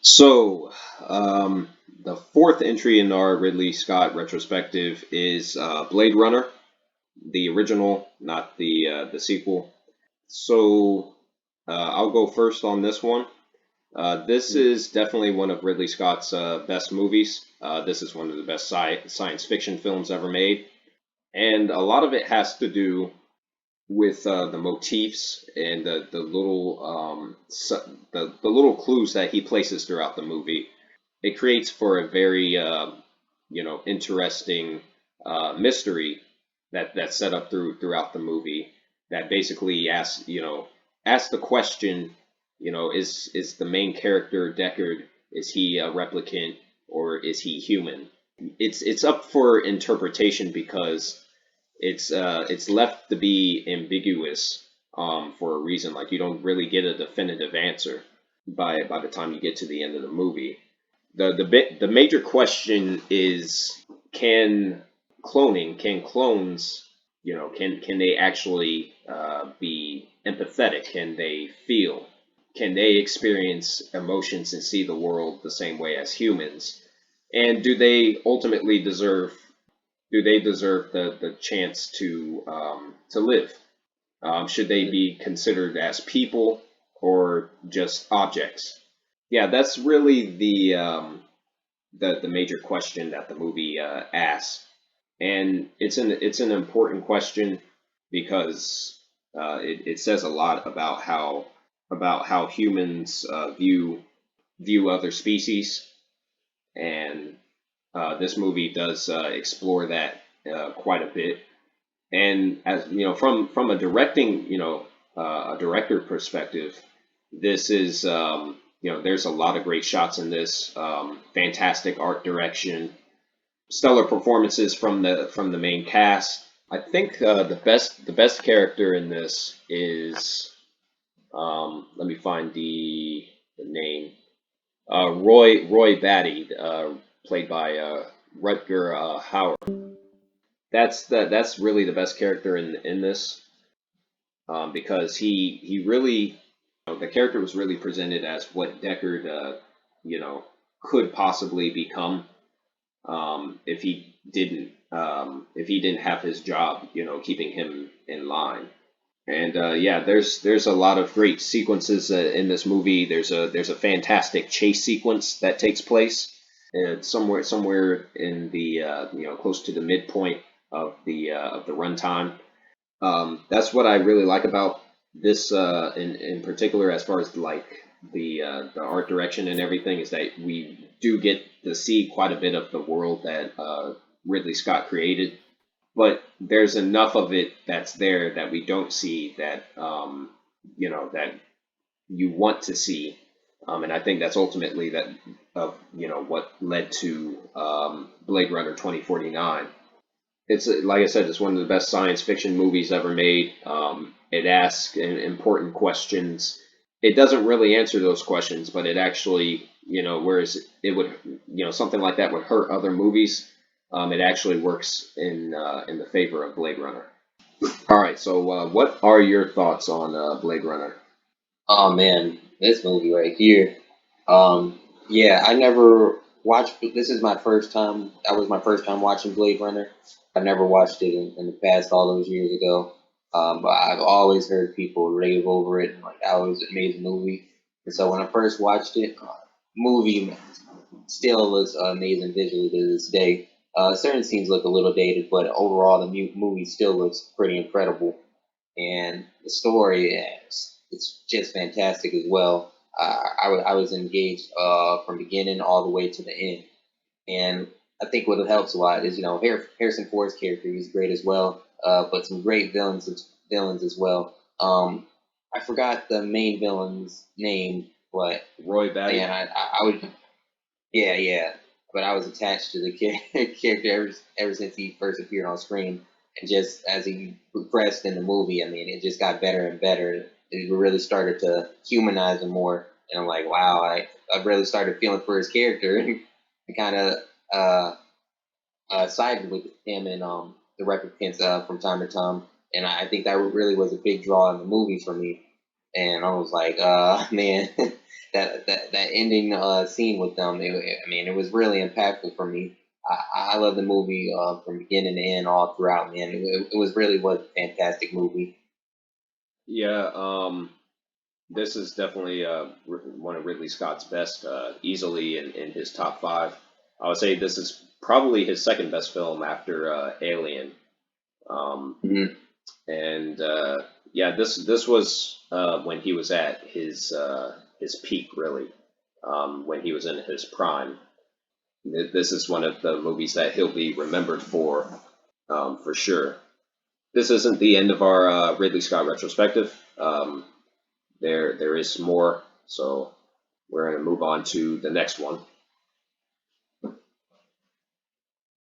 So, um, the fourth entry in our Ridley Scott retrospective is Blade Runner, the original, not the sequel. So, I'll go first on this one. This is definitely one of Ridley Scott's best movies. This is one of the best science fiction films ever made, and a lot of it has to do with the motifs and the little the little clues that he places throughout the movie. It creates for a very interesting mystery that's set up throughout the movie that basically asks the question, is the main character Deckard, is he a replicant or is he human? It's up for interpretation because it's left to be ambiguous for a reason. Like, you don't really get a definitive answer by the time you get to the end of the movie. The major question is, can can clones, can they actually be empathetic? Can they feel? Can they experience emotions and see the world the same way as humans? And do they deserve the chance to live? Should they be considered as people or just objects? Yeah, that's really the major question that the movie asks, and it's an important question because it says a lot about how humans view other species, and this movie does explore that quite a bit. And as you know, from a a director perspective, this is there's a lot of great shots in this. Fantastic art direction, stellar performances from the main cast. I think the best character in this is let me find the name, Roy Batty, played by Rutger Hauer. That's really the best character in this, because he really, the character was really presented as what Deckard you know could possibly become, if he didn't have his job, keeping him in line. And yeah, there's a lot of great sequences in this movie. There's a fantastic chase sequence that takes place somewhere in the close to the midpoint of the runtime. That's what I really like about this in particular, as far as like the art direction and everything, is that we do get to see quite a bit of the world that Ridley Scott created, but there's enough of it that's there that we don't see that that you want to see, and I think that's ultimately that of what led to Blade Runner 2049. It's like I said, it's one of the best science fiction movies ever made. It asks important questions. It doesn't really answer those questions, but it actually, whereas it would, something like that would hurt other movies. It actually works in the favor of Blade Runner. All right, so what are your thoughts on Blade Runner? Oh man, this movie right here. Yeah, I never watched. This is my first time. That was my first time watching Blade Runner. I never watched it in the past all those years ago. But I've always heard people rave over it, and like that was an amazing movie. And so when I first watched it, movie still looks amazing visually to this day. Certain scenes look a little dated, but overall the movie still looks pretty incredible, and the story, it's just fantastic as well. I was engaged from beginning all the way to the end, and I think what helps a lot is Harrison Ford's character, he's great as well, but some great villains as well. I forgot the main villain's name, but Roy Batty. man, I would, yeah, yeah. But I was attached to the character ever since he first appeared on screen, and just as he progressed in the movie, I mean, it just got better and better. It really started to humanize him more, and I'm like, wow, I really started feeling for his character. I kind of uh, sided with him and the replicants from time to time, and I think that really was a big draw in the movie for me. And I was like, man, that ending scene with them. I mean, it was really impactful for me. I love the movie from beginning to end, all throughout. Man, it was a fantastic movie. Yeah, this is definitely one of Ridley Scott's best, easily in his top five. I would say this is probably his second best film after Alien. Um, Hmm. and yeah, this was when he was at his peak, really, when he was in his prime. This is one of the movies that he'll be remembered for sure. This isn't the end of our Ridley Scott retrospective. There is more, so we're going to move on to the next one.